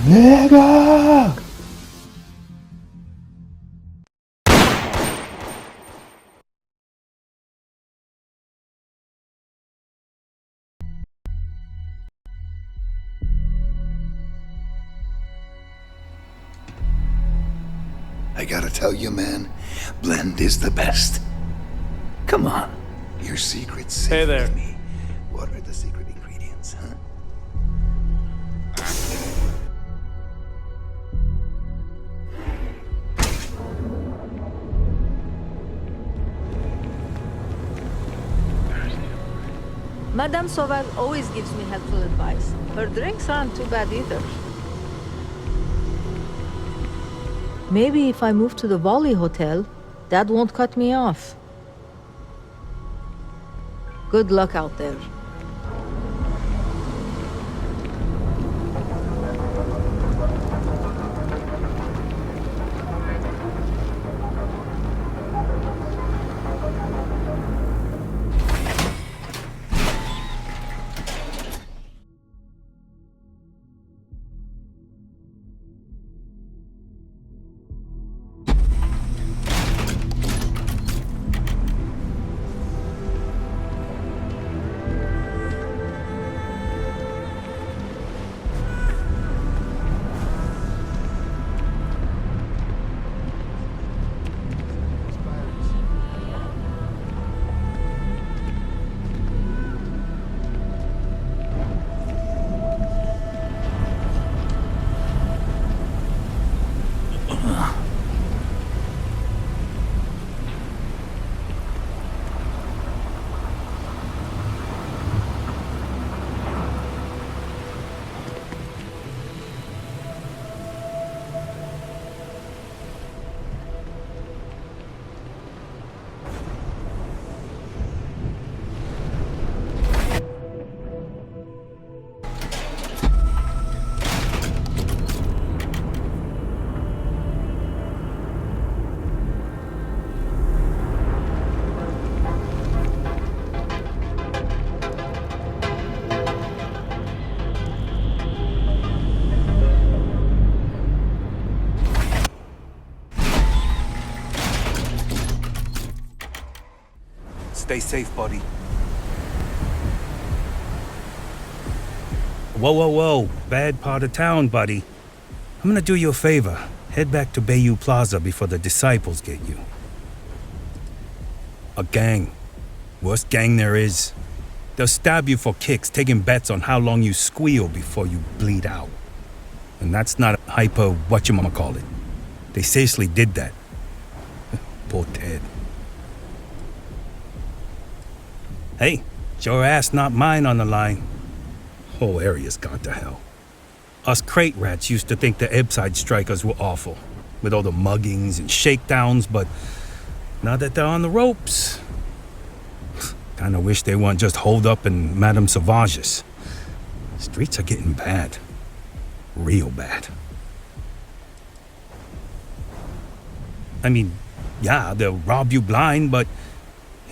Nigga! I gotta tell you, man, blend is the best. Come on, your secret's safe Hey there. with me. What are the secret ingredients, huh? Madame Sauval always gives me helpful advice. Her drinks aren't too bad either. Maybe if I move to the Volley Hotel, Dad won't cut me off. Good luck out there. Stay safe, buddy. Whoa, whoa, whoa. Bad part of town, buddy. I'm gonna do you a favor. Head back to Bayou Plaza before the disciples get you. A gang. Worst gang there is. They'll stab you for kicks, taking bets on how long you squeal before you bleed out. And that's not hyper whatchamacallit. They seriously did that. Poor Ted. Hey, it's your ass, not mine on the line. Whole area's gone to hell. Us crate rats used to think the Ebbside strikers were awful, with all the muggings and shakedowns, but now that they're on the ropes, kinda wish they weren't just holed up in Madame Sauvage's. Streets are getting bad. Real bad. I mean, yeah, they'll rob you blind, but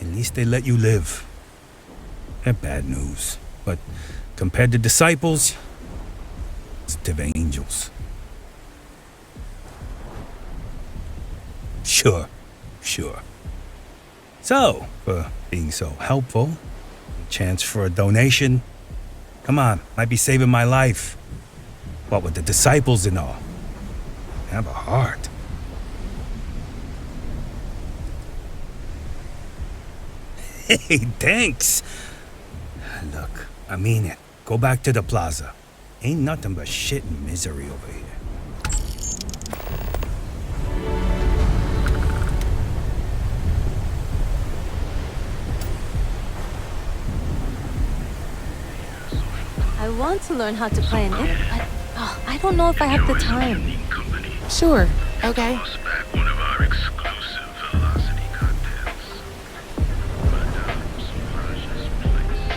at least they let you live. They're bad news, but compared to disciples, it's to the angels. Sure. So, for being so helpful, a chance for a donation. Come on, might be saving my life. What with the disciples and all? Have a heart. Hey, thanks. Look, I mean it. Go back to the plaza. Ain't nothing but shit and misery over here. I want to learn how to play an it, but I don't know if I have the time. Sure, okay. One of our exclusive velocity cocktails. Madame's precious place,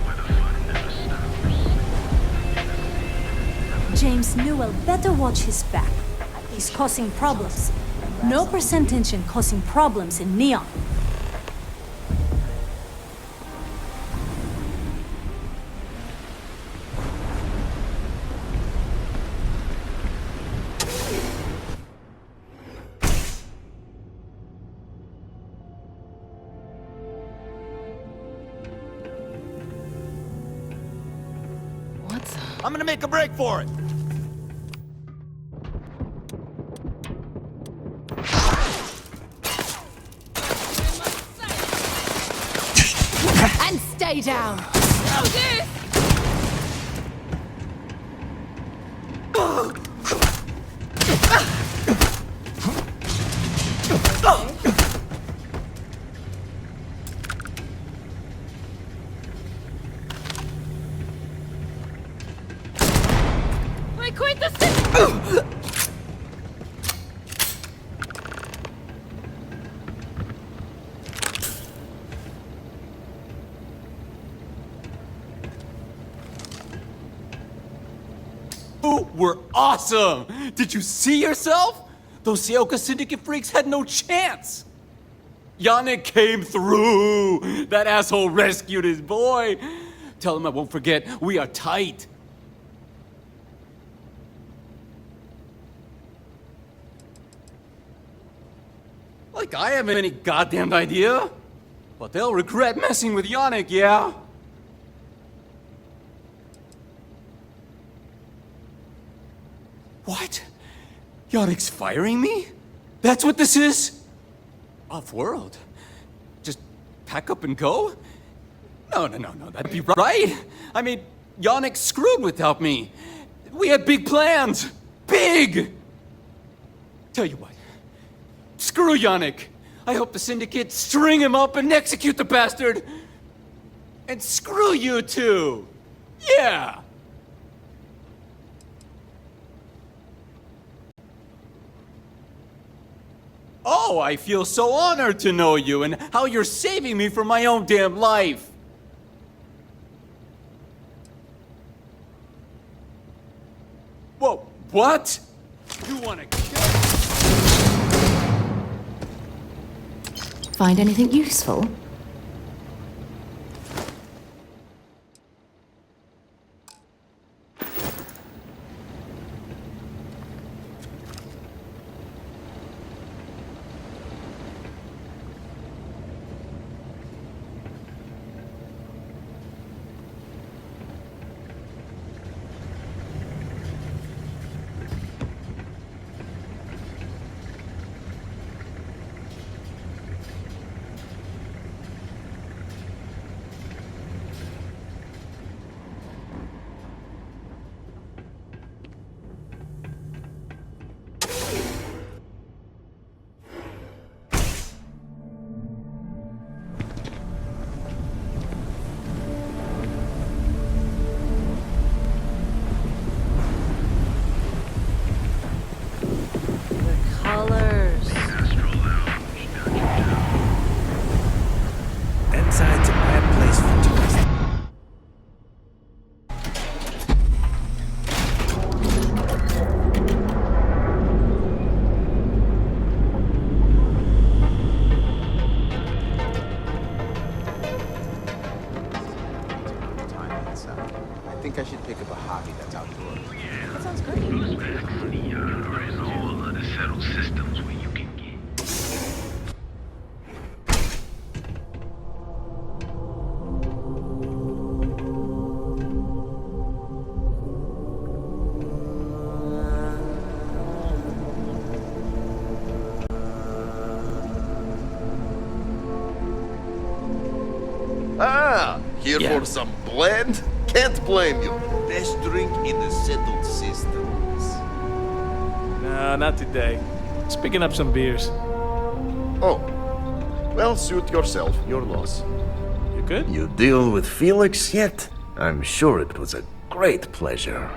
where the fun never stops. James Newell better watch his back. He's causing problems. No percentage in causing problems in Neon. I'm gonna make a break for it. And stay down. I quit the system! You were awesome! Did you see yourself? Those Seoka Syndicate freaks had no chance! Yannick came through! That asshole rescued his boy! Tell him I won't forget, we are tight! Like I haven't any goddamn idea! But they'll regret messing with Yannick, yeah? What? Yannick's firing me? That's what this is? Off-world? Just pack up and go? No, that'd be right. I mean, Yannick screwed without me. We had big plans. Big! Tell you what. Screw Yannick. I hope the Syndicate string him up and execute the bastard. And screw you too. Yeah! Oh, I feel so honored to know you and how you're saving me from my own damn life. Whoa, what? You wanna kill? Find anything useful? Colors. Inside's a bad place for tourists. I think I should pick up a hobby that's outdoors. That sounds great. Those masks on the yacht are in all of the settled systems where you can get. Ah, here Yeah. for some blend? Can't blame you. Best drink in the settled systems. Nah, not today. Just picking up some beers. Oh, well, suit yourself. Your loss. You good? You deal with Felix yet? I'm sure it was a great pleasure.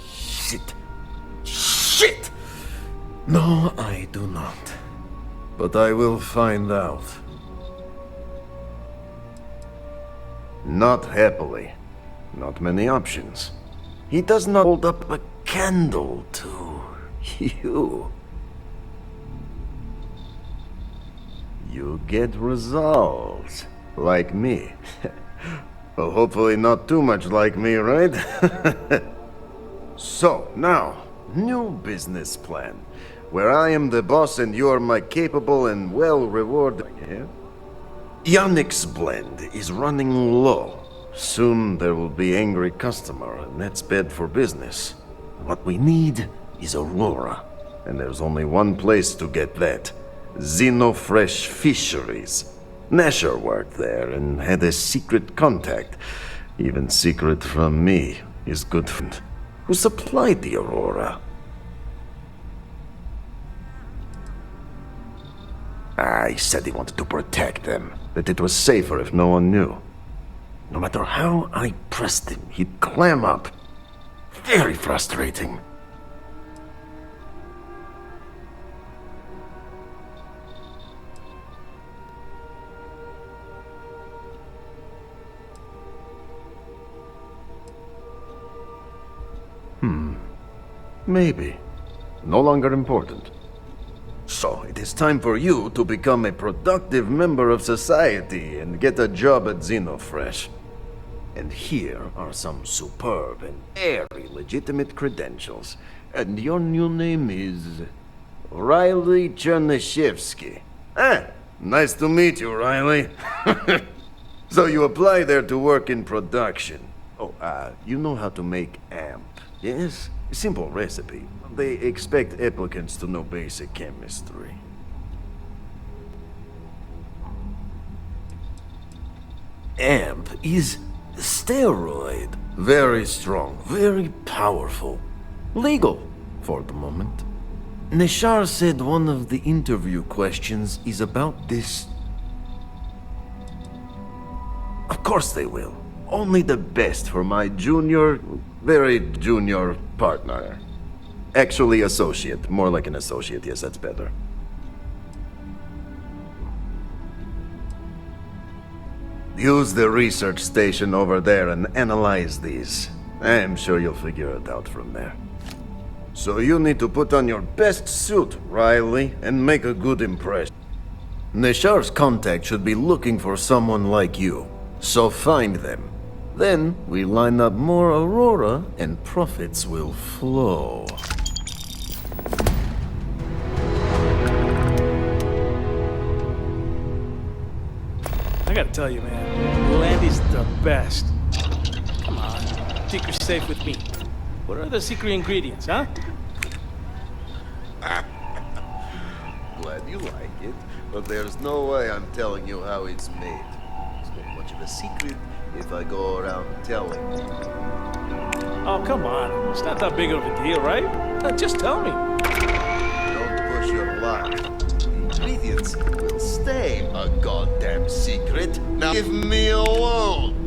Shit. Shit! No, I do not. But I will find out. Not happily. Not many options. He does not hold up a candle to you. You get results. Like me. Well, hopefully not too much like me, right? So, now, new business plan. Where I am the boss and you are my capable and well-rewarded... Yeah? Yannick's blend is running low. Soon there will be angry customer, and that's bad for business. What we need is Aurora, and there's only one place to get that. Xenofresh Fisheries. Nasher worked there and had a secret contact. Even secret from me, his good friend, who supplied the Aurora. He said he wanted to protect them, that it was safer if no one knew. No matter how I pressed him, he'd clam up. Very frustrating. Maybe. No longer important. So, it is time for you to become a productive member of society and get a job at Xenofresh. And here are some superb and very legitimate credentials. And your new name is... Riley Chernyshevsky. Nice to meet you, Riley. So you apply there to work in production. Oh, you know how to make amp, yes? Simple recipe. They expect applicants to know basic chemistry. Amp is steroid. Very strong, very powerful. Legal, for the moment. Nishar said one of the interview questions is about this. Of course they will. Only the best for my junior, very junior partner. Actually associate. More like an associate, yes, that's better. Use the research station over there and analyze these. I'm sure you'll figure it out from there. So you need to put on your best suit, Riley, and make a good impression. Nishar's contact should be looking for someone like you. So find them. Then we line up more Aurora and profits will flow. I gotta tell you, man, Landy's the best. Come on, think you're safe with me. What are the secret ingredients, huh? Glad you like it, but there's no way I'm telling you how it's made. It's not much of a secret if I go around telling you. Oh, come on. It's not that big of a deal, right? Just tell me. Don't push your luck. The ingredients will stay a goddamn secret. Now leave me alone.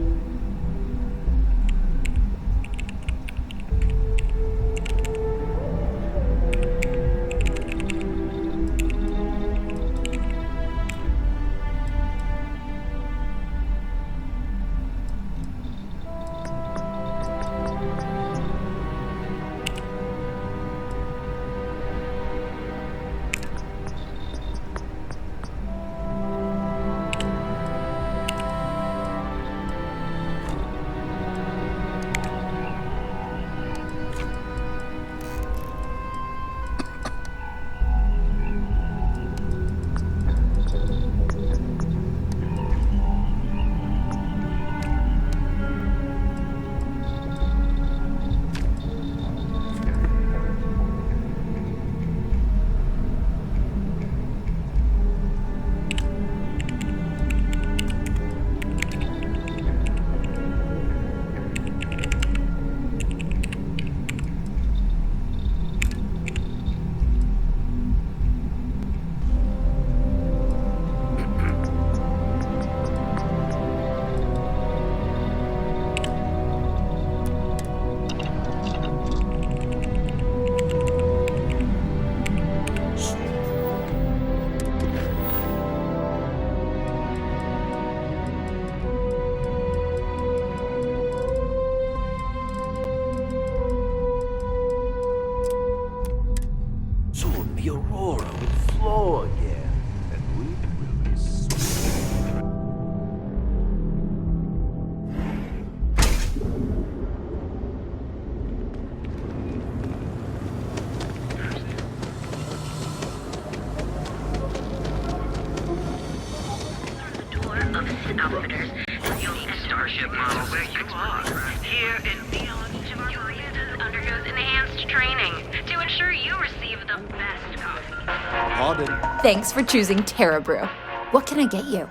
parameters. You'll need a Starship model where you are. Here in Neon, each of our baristas undergoes enhanced training to ensure you receive the best coffee. Pardon. Thanks for choosing Terra Brew. What can I get you?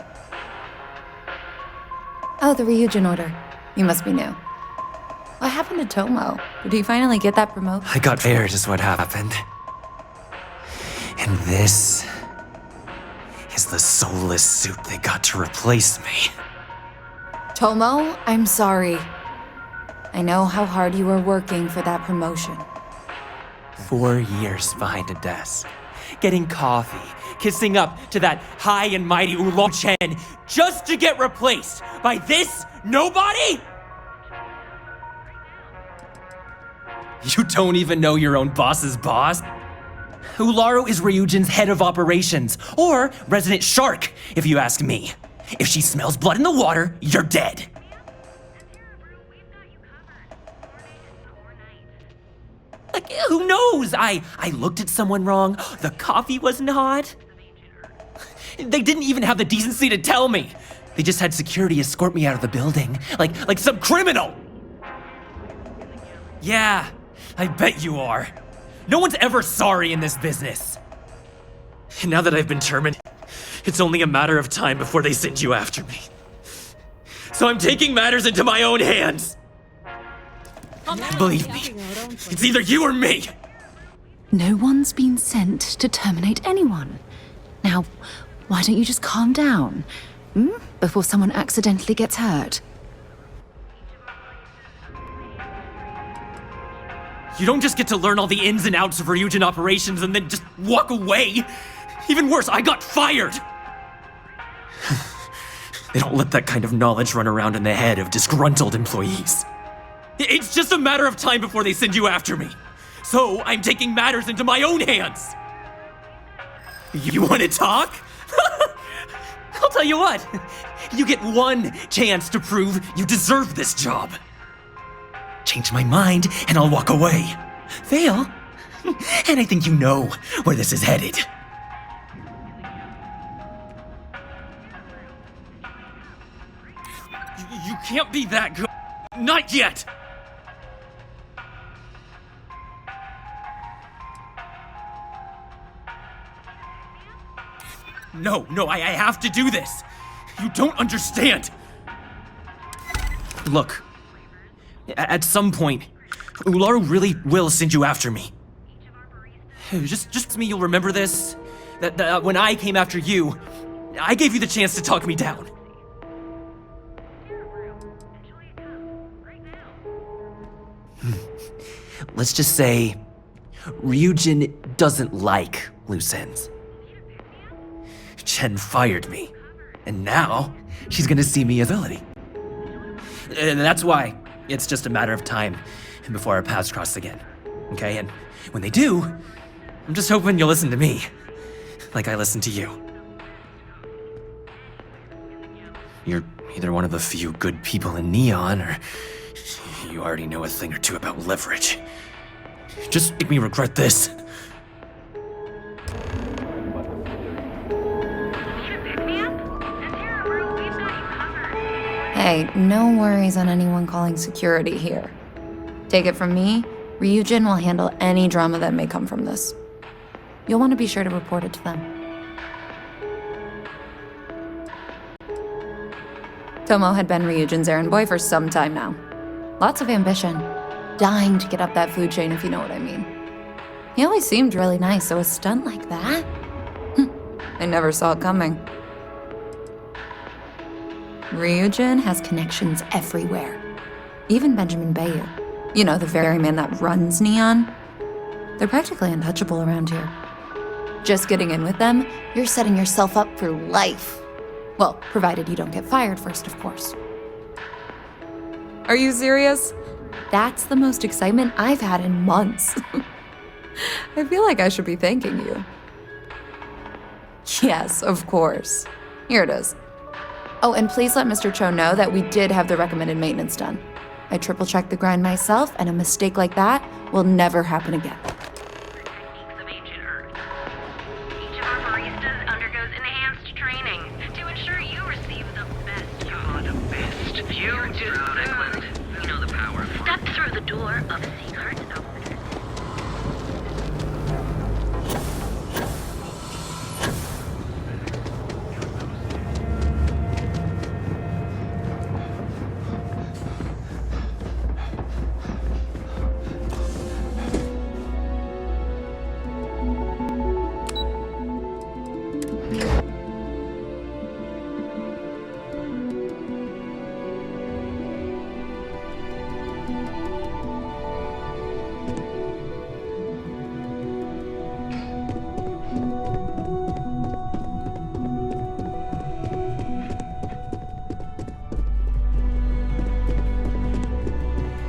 Oh, the Ryujin order. You must be new. What happened to Tomo? Did he finally get that promotion? I got fired is what happened. And this is the soulless suit they got to replace me. Tomo, I'm sorry. I know how hard you were working for that promotion. 4 years behind a desk, getting coffee, kissing up to that high and mighty Oolong Chen, just to get replaced by this nobody? You don't even know your own boss's boss? Ularu is Ryujin's head of operations, or resident shark, if you ask me. If she smells blood in the water, you're dead. Like, who knows? I looked at someone wrong, the coffee wasn't hot. They didn't even have the decency to tell me. They just had security escort me out of the building, like some criminal. Yeah, I bet you are. No one's ever sorry in this business. And now that I've been terminated, it's only a matter of time before they send you after me. So I'm taking matters into my own hands. Believe me, it's either you or me. No one's been sent to terminate anyone. Now, why don't you just calm down? Before someone accidentally gets hurt. You don't just get to learn all the ins and outs of Ryujin operations and then just walk away. Even worse, I got fired. They don't let that kind of knowledge run around in the head of disgruntled employees. It's just a matter of time before they send you after me. So I'm taking matters into my own hands. You want to talk? I'll tell you what. You get one chance to prove you deserve this job. Change my mind, and I'll walk away. Fail, and I think you know where this is headed. You can't be that good. Not yet! No, I have to do this. You don't understand. Look. At some point, Ularu really will send you after me. Just me, you'll remember this. That when I came after you, I gave you the chance to talk me down. Let's just say, Ryujin doesn't like loose ends. Chen fired me, and now she's gonna see me as ability. And that's why it's just a matter of time before our paths cross again, okay? And when they do, I'm just hoping you'll listen to me, like I listen to you. You're either one of the few good people in Neon, or you already know a thing or two about leverage. Just make me regret this. Hey, no worries on anyone calling security here. Take it from me, Ryujin will handle any drama that may come from this. You'll want to be sure to report it to them. Tomo had been Ryujin's errand boy for some time now. Lots of ambition. Dying to get up that food chain, if you know what I mean. He always seemed really nice, so a stunt like that? I never saw it coming. Ryujin has connections everywhere. Even Benjamin Bayu. You know, the very man that runs Neon. They're practically untouchable around here. Just getting in with them, you're setting yourself up for life. Well, provided you don't get fired first, of course. Are you serious? That's the most excitement I've had in months. I feel like I should be thanking you. Yes, of course. Here it is. Oh, and please let Mr. Cho know that we did have the recommended maintenance done. I triple-checked the grind myself, and a mistake like that will never happen again. Techniques of ancient Earth. Each of our baristas undergoes enhanced training to ensure you receive the best coffee. Road, Eklund. You know the power. Step through the door of secret.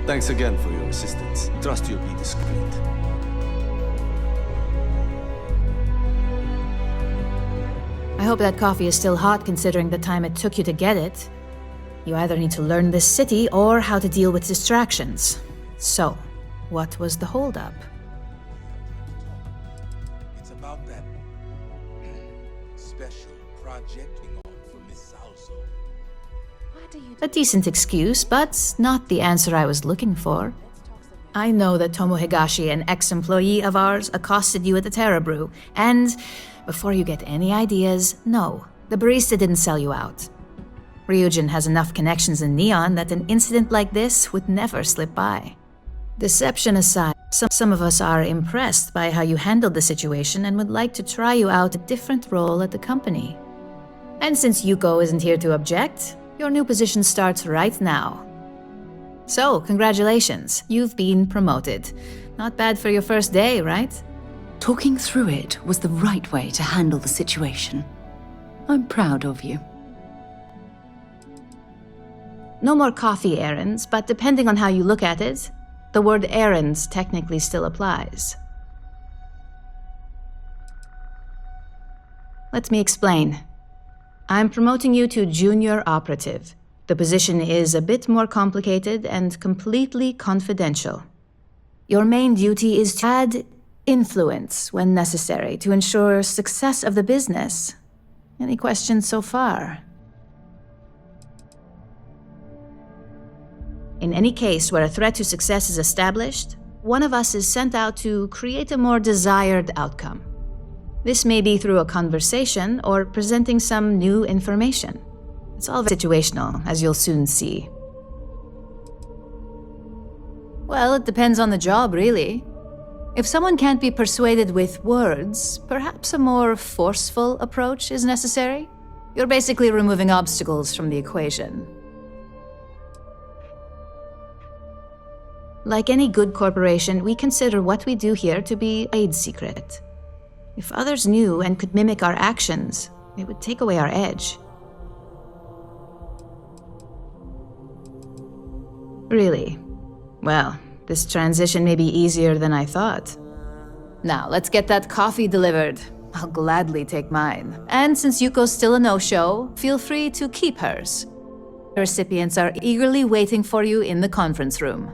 Thanks again for your assistance. Trust you'll be discreet. I hope that coffee is still hot considering the time it took you to get it. You either need to learn this city or how to deal with distractions. So, what was the holdup? It's about that special project going on for Miss Salzo. A decent excuse, but not the answer I was looking for. I know that Tomo Higashi, an ex-employee of ours, accosted you at the Terra Brew, and before you get any ideas, no, the barista didn't sell you out. Ryujin has enough connections in Neon that an incident like this would never slip by. Deception aside, some of us are impressed by how you handled the situation and would like to try you out a different role at the company. And since Yuko isn't here to object, your new position starts right now. So, congratulations, you've been promoted. Not bad for your first day, right? Talking through it was the right way to handle the situation. I'm proud of you. No more coffee errands, but depending on how you look at it, the word errands technically still applies. Let me explain. I'm promoting you to junior operative. The position is a bit more complicated and completely confidential. Your main duty is to add influence when necessary to ensure success of the business. Any questions so far? In any case where a threat to success is established, one of us is sent out to create a more desired outcome. This may be through a conversation or presenting some new information. It's all situational, as you'll soon see. Well, it depends on the job, really. If someone can't be persuaded with words, perhaps a more forceful approach is necessary. You're basically removing obstacles from the equation. Like any good corporation, we consider what we do here to be trade secret. If others knew and could mimic our actions, it would take away our edge. Really? Well, this transition may be easier than I thought. Now, let's get that coffee delivered. I'll gladly take mine. And since Yuko's still a no-show, feel free to keep hers. The recipients are eagerly waiting for you in the conference room.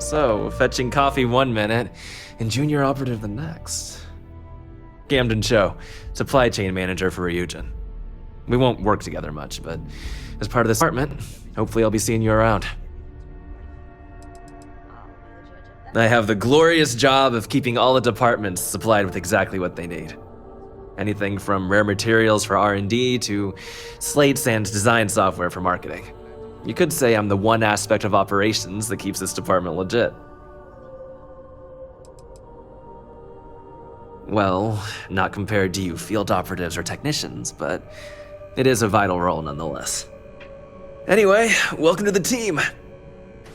So, fetching coffee one minute and junior operative the next. Gamden Cho, supply chain manager for Ryujin. We won't work together much, but as part of this department, hopefully I'll be seeing you around. I have the glorious job of keeping all the departments supplied with exactly what they need. Anything from rare materials for R&D to slates and design software for marketing. You could say I'm the one aspect of operations that keeps this department legit. Well, not compared to you field operatives or technicians, but it is a vital role nonetheless. Anyway, welcome to the team.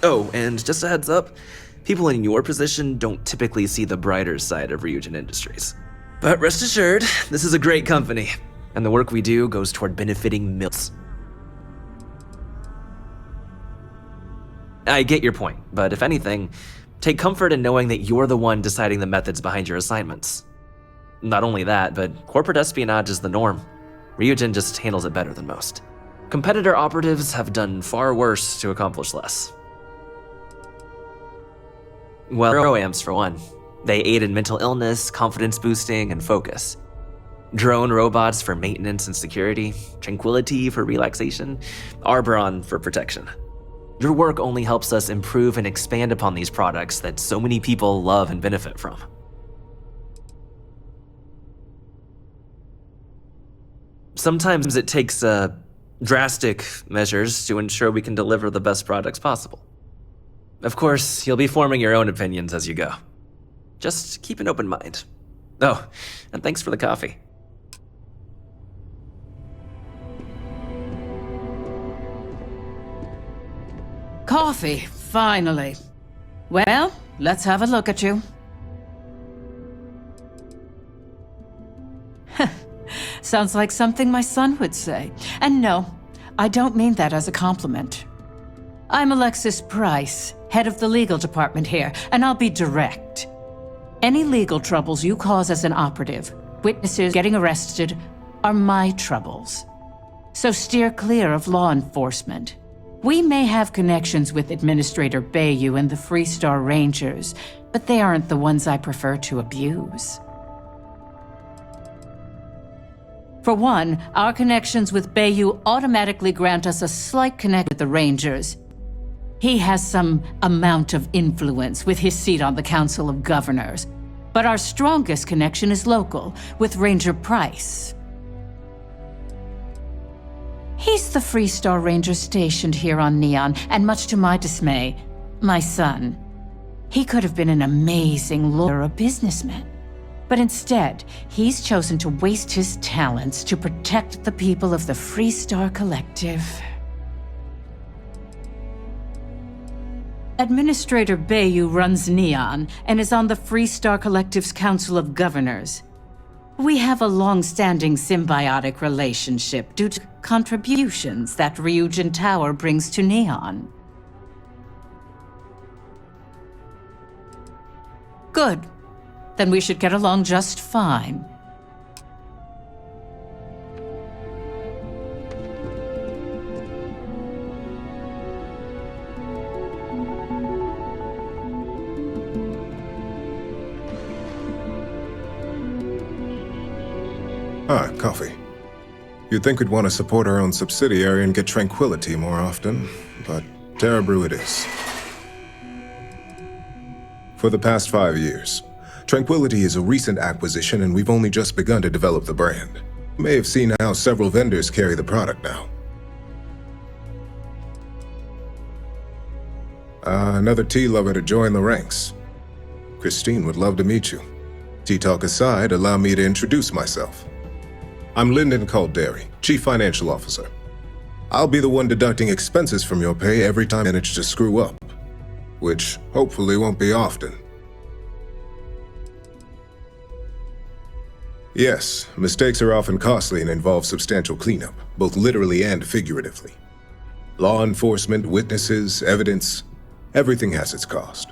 Oh, and just a heads up, people in your position don't typically see the brighter side of Ryujin Industries. But rest assured, this is a great company, and the work we do goes toward benefiting millions. I get your point, but if anything, take comfort in knowing that you're the one deciding the methods behind your assignments. Not only that, but corporate espionage is the norm. Ryujin just handles it better than most. Competitor operatives have done far worse to accomplish less. Well, ROAMs for one. They aid in mental illness, confidence boosting, and focus. Drone robots for maintenance and security, Tranquility for relaxation, Arboron for protection. Your work only helps us improve and expand upon these products that so many people love and benefit from. Sometimes it takes drastic measures to ensure we can deliver the best products possible. Of course, you'll be forming your own opinions as you go. Just keep an open mind. Oh, and thanks for the coffee. Coffee, finally. Well, let's have a look at you. Sounds like something my son would say. And no, I don't mean that as a compliment. I'm Alexis Price, head of the legal department here, and I'll be direct. Any legal troubles you cause as an operative, witnesses getting arrested, are my troubles. So steer clear of law enforcement. We may have connections with Administrator Bayou and the Freestar Rangers, but they aren't the ones I prefer to abuse. For one, our connections with Bayou automatically grant us a slight connect with the Rangers. He has some amount of influence with his seat on the Council of Governors, but our strongest connection is local, with Ranger Price. He's the Freestar Ranger stationed here on Neon, and much to my dismay, my son. He could have been an amazing lawyer or businessman. But instead, he's chosen to waste his talents to protect the people of the Freestar Collective. Administrator Bayou runs Neon and is on the Freestar Collective's Council of Governors. We have a long-standing symbiotic relationship due to contributions that Ryujin Tower brings to Neon. Good. Then we should get along just fine. Ah, coffee. You'd think we'd want to support our own subsidiary and get Tranquility more often, but Terrabrew it is. For the past 5 years, Tranquility is a recent acquisition and we've only just begun to develop the brand. You may have seen how several vendors carry the product now. Another tea lover to join the ranks. Christine would love to meet you. Tea talk aside, allow me to introduce myself. I'm Lyndon Calderi, Chief Financial Officer. I'll be the one deducting expenses from your pay every time you manage to screw up, which hopefully won't be often. Yes, mistakes are often costly and involve substantial cleanup, both literally and figuratively. Law enforcement, witnesses, evidence, everything has its cost.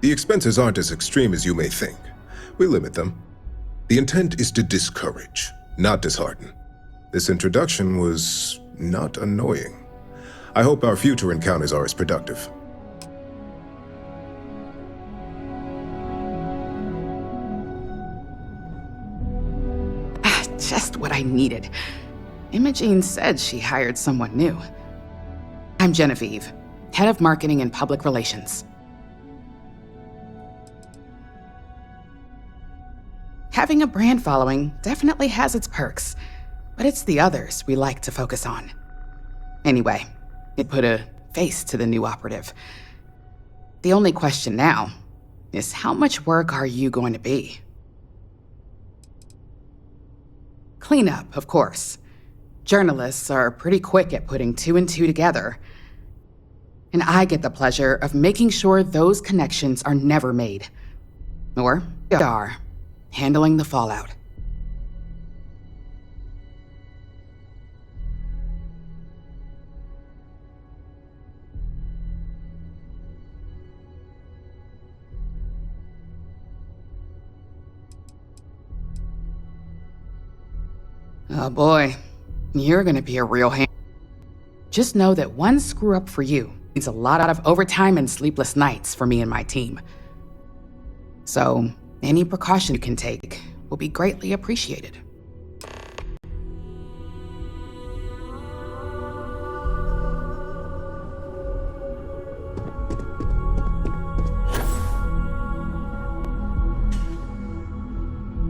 The expenses aren't as extreme as you may think. We limit them. The intent is to discourage, not dishearten. This introduction was not annoying. I hope our future encounters are as productive. Just what I needed. Imogene said she hired someone new. I'm Genevieve, head of marketing and public relations. Having a brand following definitely has its perks, but it's the others we like to focus on. Anyway, it put a face to the new operative. The only question now is how much work are you going to be? Cleanup, of course. Journalists are pretty quick at putting 2 and 2 together. And I get the pleasure of making sure those connections are never made. Or are, handling the fallout. Oh boy, you're gonna be a real hand. Just know that one screw up for you means a lot of overtime and sleepless nights for me and my team. So, any precaution you can take will be greatly appreciated.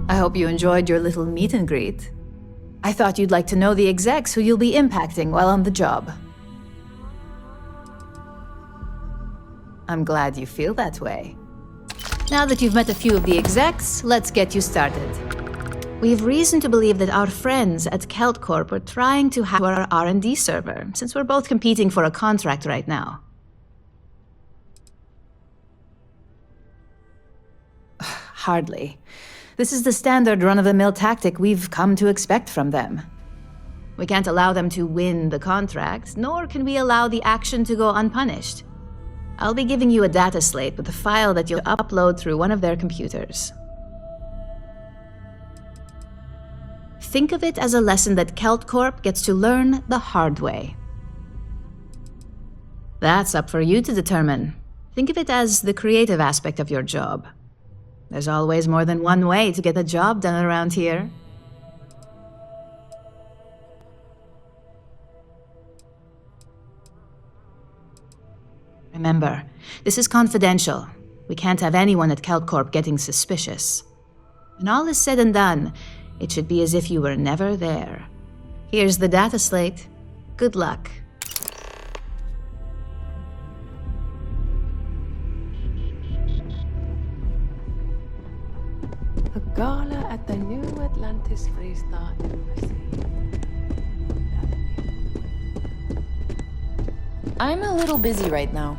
I hope you enjoyed your little meet and greet. I thought you'd like to know the execs who you'll be impacting while on the job. I'm glad you feel that way. Now that you've met a few of the execs, let's get you started. We've reason to believe that our friends at Kelt Corp are trying to hack our R&D server, since we're both competing for a contract right now. Hardly. This is the standard run-of-the-mill tactic we've come to expect from them. We can't allow them to win the contract, nor can we allow the action to go unpunished. I'll be giving you a data slate with a file that you'll upload through one of their computers. Think of it as a lesson that Kelt Corp gets to learn the hard way. That's up for you to determine. Think of it as the creative aspect of your job. There's always more than one way to get a job done around here. Remember, this is confidential. We can't have anyone at Kelt Corp getting suspicious. When all is said and done, it should be as if you were never there. Here's the data slate. Good luck. A gala at the New Atlantis Freestyle University. I'm a little busy right now.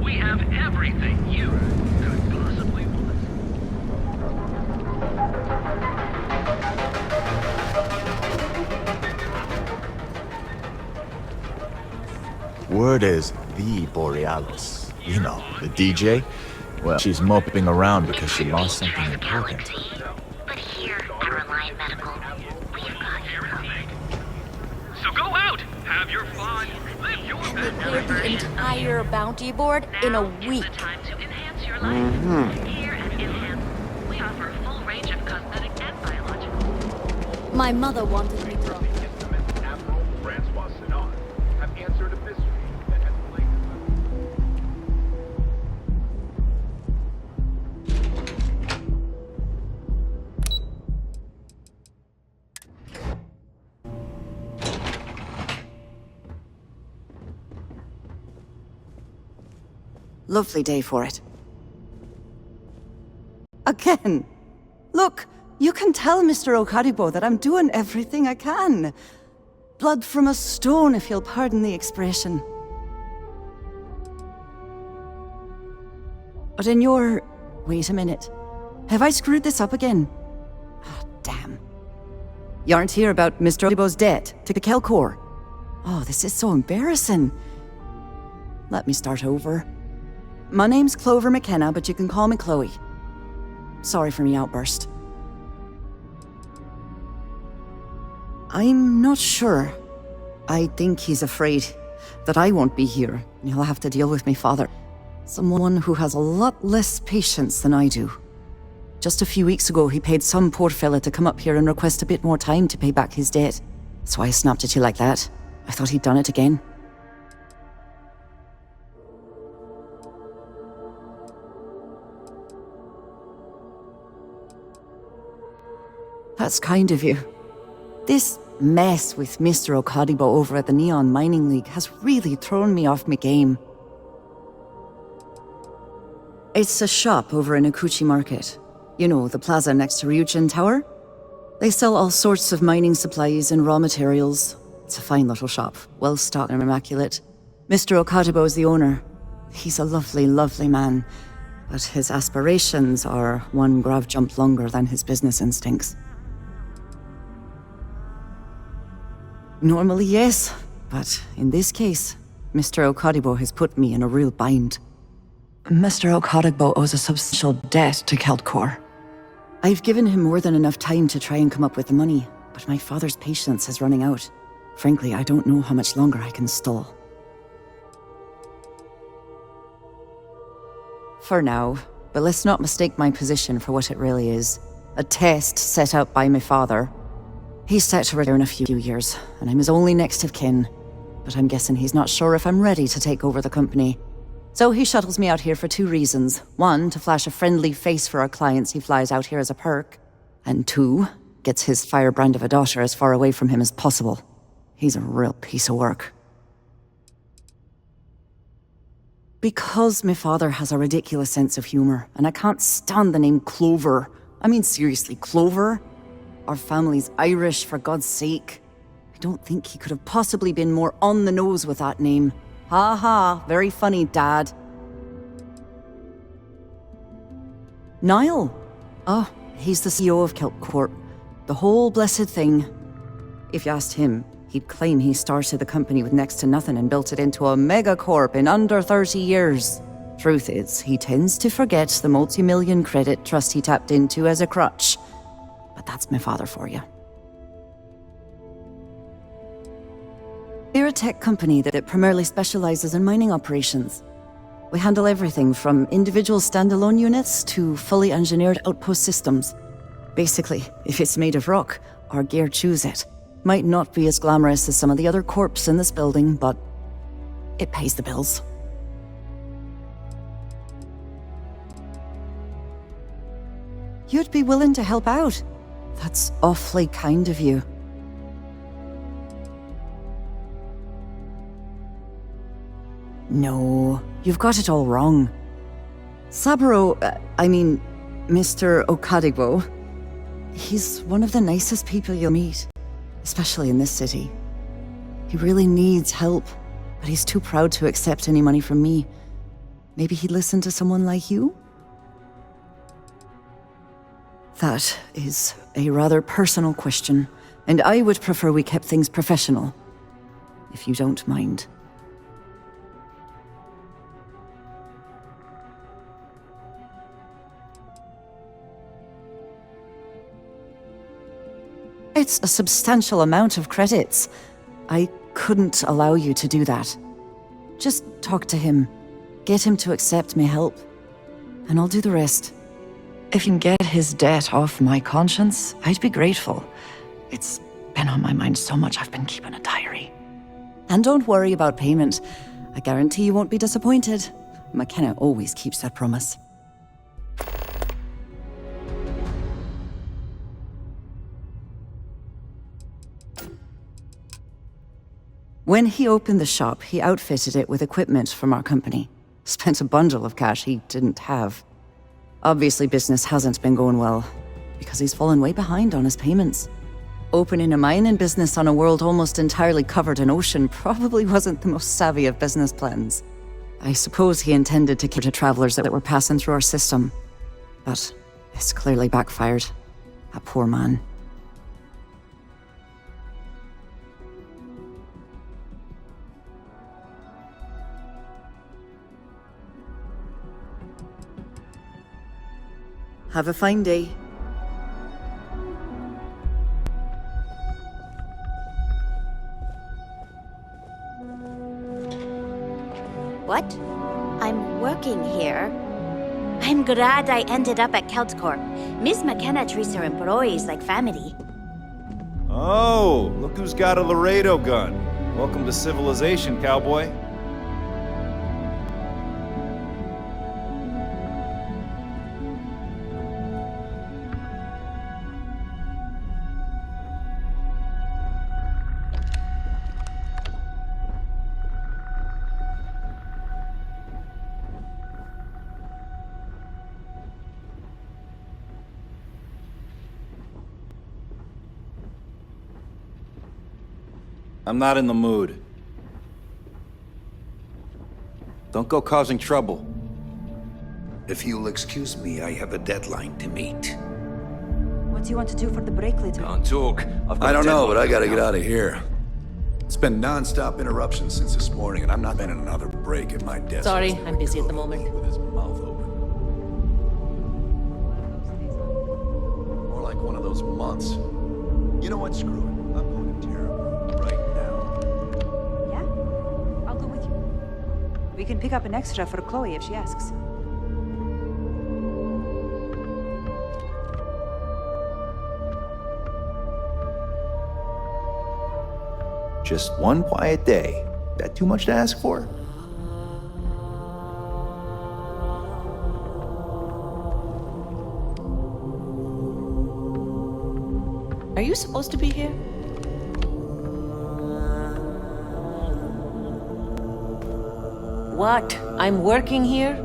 We have everything you could possibly want. Word is the Borealis. You know, the DJ. Well, she's moping around because she lost something important. But here at Reliant Medical, we've got you covered. So go out, have your fun, live your best We cleared the entire bounty board in a week. time to enhance your life. Here at Enhance, we offer a full range of cosmetic and biological. My mother wanted me to. Lovely day for it. Again! Look, you can tell Mr. Okaribo that I'm doing everything I can. Blood from a stone, if you'll pardon the expression. But in your... Wait a minute. Have I screwed this up again? Ah, damn. You aren't here about Mr. Okaribo's debt to the Kelcor. Oh, this is so embarrassing. Let me start over. My name's Clover McKenna, but you can call me Chloe. Sorry for me outburst. I'm not sure. I think he's afraid that I won't be here, and he'll have to deal with my father. Someone who has a lot less patience than I do. Just a few weeks ago, he paid some poor fella to come up here and request a bit more time to pay back his debt. So I snapped at you like that. I thought he'd done it again. That's kind of you. This mess with Mr. Okadibo over at the Neon Mining League has really thrown me off my game. It's a shop over in Akuchi Market. You know, the plaza next to Ryujin Tower? They sell all sorts of mining supplies and raw materials. It's a fine little shop, well stocked and immaculate. Mr. Okadibo is the owner. He's a lovely, lovely man, but his aspirations are one grav jump longer than his business instincts. Normally, yes, but in this case, Mr. Okadibo has put me in a real bind. Mr. Okadibo owes a substantial debt to Keltcor. I've given him more than enough time to try and come up with the money, but my father's patience is running out. Frankly, I don't know how much longer I can stall. For now, but let's not mistake my position for what it really is. A test set out by my father. He's set to retire in a few years, and I'm his only next of kin. But I'm guessing he's not sure if I'm ready to take over the company. So he shuttles me out here for two reasons. One, to flash a friendly face for our clients he flies out here as a perk. And two, gets his firebrand of a daughter as far away from him as possible. He's a real piece of work. Because my father has a ridiculous sense of humor, and I can't stand the name Clover. I mean, seriously, Clover? Our family's Irish, for God's sake. I don't think he could have possibly been more on the nose with that name. Ha ha, very funny, Dad. Niall? Oh, he's the CEO of Keltcorp. The whole blessed thing. If you asked him, he'd claim he started the company with next to nothing and built it into a megacorp in under 30 years. Truth is, he tends to forget the multi-million credit trust he tapped into as a crutch. But that's my father for you. We're a tech company that primarily specializes in mining operations. We handle everything from individual standalone units to fully engineered outpost systems. Basically, if it's made of rock, our gear chews it. Might not be as glamorous as some of the other corps in this building, but it pays the bills. You'd be willing to help out. That's awfully kind of you. No, you've got it all wrong. Mr. Okadibo, he's one of the nicest people you'll meet, especially in this city. He really needs help, but he's too proud to accept any money from me. Maybe he'd listen to someone like you? That is a rather personal question, and I would prefer we kept things professional, if you don't mind. It's a substantial amount of credits. I couldn't allow you to do that. Just talk to him. Get him to accept my help. And I'll do the rest. If you can get his debt off my conscience, I'd be grateful. It's been on my mind so much I've been keeping a diary. And don't worry about payment. I guarantee you won't be disappointed. McKenna always keeps that promise. When he opened the shop, he outfitted it with equipment from our company. Spent a bundle of cash he didn't have. Obviously, business hasn't been going well, because he's fallen way behind on his payments. Opening a mining business on a world almost entirely covered in ocean probably wasn't the most savvy of business plans. I suppose he intended to cater to travelers that were passing through our system. But it's clearly backfired. That poor man. Have a fine day. What? I'm working here. I'm glad I ended up at Keltcorp. Miss McKenna treats her employees like family. Oh, look who's got a Laredo gun. Welcome to civilization, cowboy. I'm not in the mood. Don't go causing trouble. If you'll excuse me, I have a deadline to meet. What do you want to do for the break later? Don't talk. I don't know, but I gotta get out of here. It's been non-stop interruptions since this morning, and I'm not in another break at my desk. Sorry, I'm busy at the moment. More like one of those months. You know what? Screw it. I'm going to Terra right now. Yeah? I'll go with you. We can pick up an extra for Chloe if she asks. Just one quiet day. That too much to ask for? Are you supposed to be here? What? I'm working here?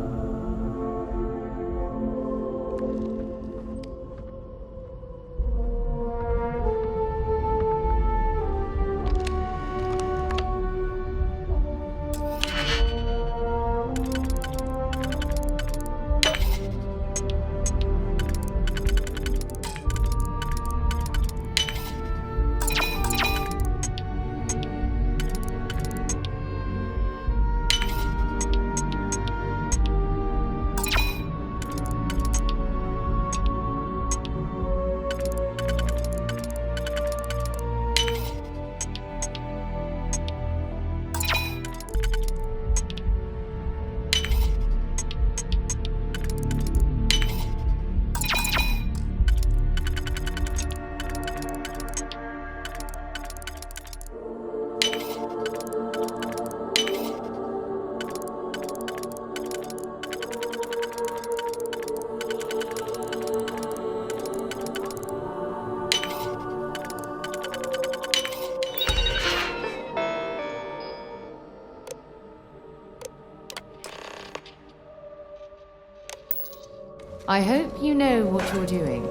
I hope you know what you're doing.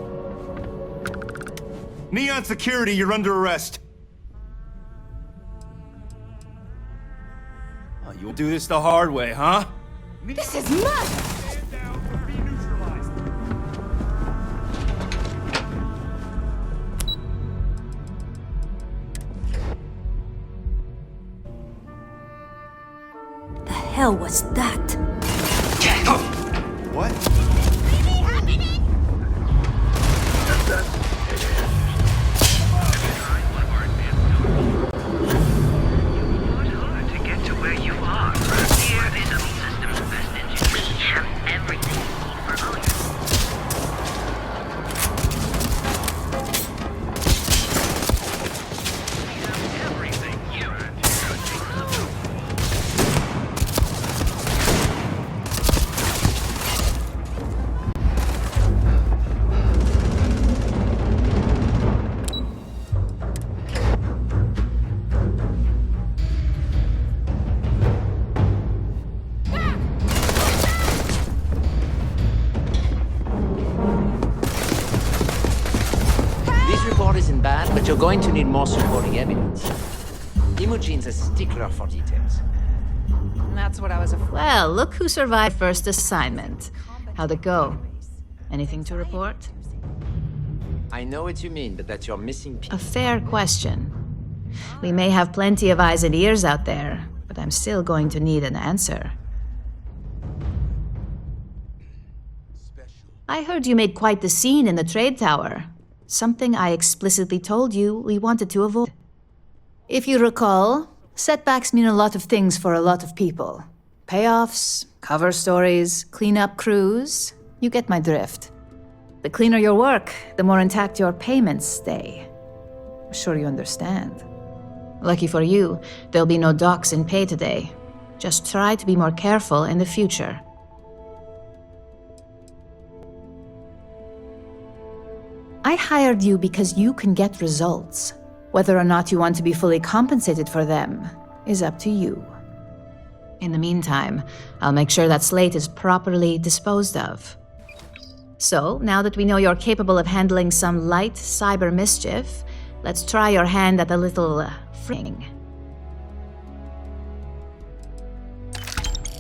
Neon Security, you're under arrest. Oh, you'll do this the hard way, huh? This is nuts! The hell was that? What? To get to where you are, here is a system's best engineers. We have everything you need for all your... Everything you This report isn't bad, but you're going to need more supporting evidence. Imogene's a stickler for details. That's what I was afraid. Well, look who survived first assignment. How'd it go? Anything to report? I know what you mean, but that's your missing piece. A fair question. We may have plenty of eyes and ears out there, but I'm still going to need an answer. I heard you made quite the scene in the trade tower. Something I explicitly told you we wanted to avoid. If you recall, setbacks mean a lot of things for a lot of people. Payoffs, cover stories, cleanup crews. You get my drift. The cleaner your work, the more intact your payments stay. I'm sure you understand. Lucky for you, there'll be no docks in pay today. Just try to be more careful in the future. I hired you because you can get results. Whether or not you want to be fully compensated for them is up to you. In the meantime, I'll make sure that Slate is properly disposed of. So, now that we know you're capable of handling some light cyber mischief, let's try your hand at a little freeing.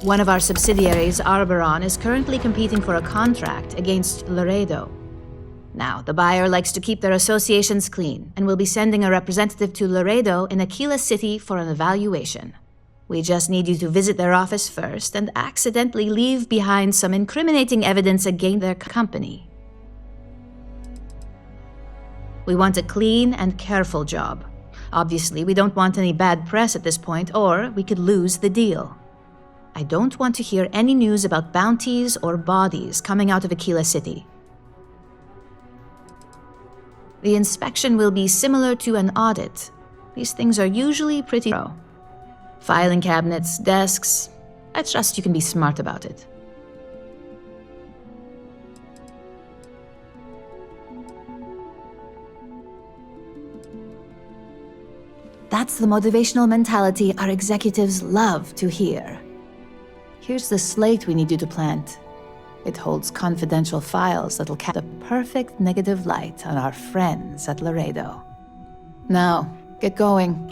One of our subsidiaries, Arboron, is currently competing for a contract against Laredo. Now, the buyer likes to keep their associations clean and will be sending a representative to Laredo in Aquila City for an evaluation. We just need you to visit their office first and accidentally leave behind some incriminating evidence against their company. We want a clean and careful job. Obviously, we don't want any bad press at this point, or we could lose the deal. I don't want to hear any news about bounties or bodies coming out of Aquila City. The inspection will be similar to an audit. These things are usually pretty thorough. Filing cabinets, desks. I trust you can be smart about it. That's the motivational mentality our executives love to hear. Here's the slate we need you to plant. It holds confidential files that'll cast a perfect negative light on our friends at Laredo. Now, get going.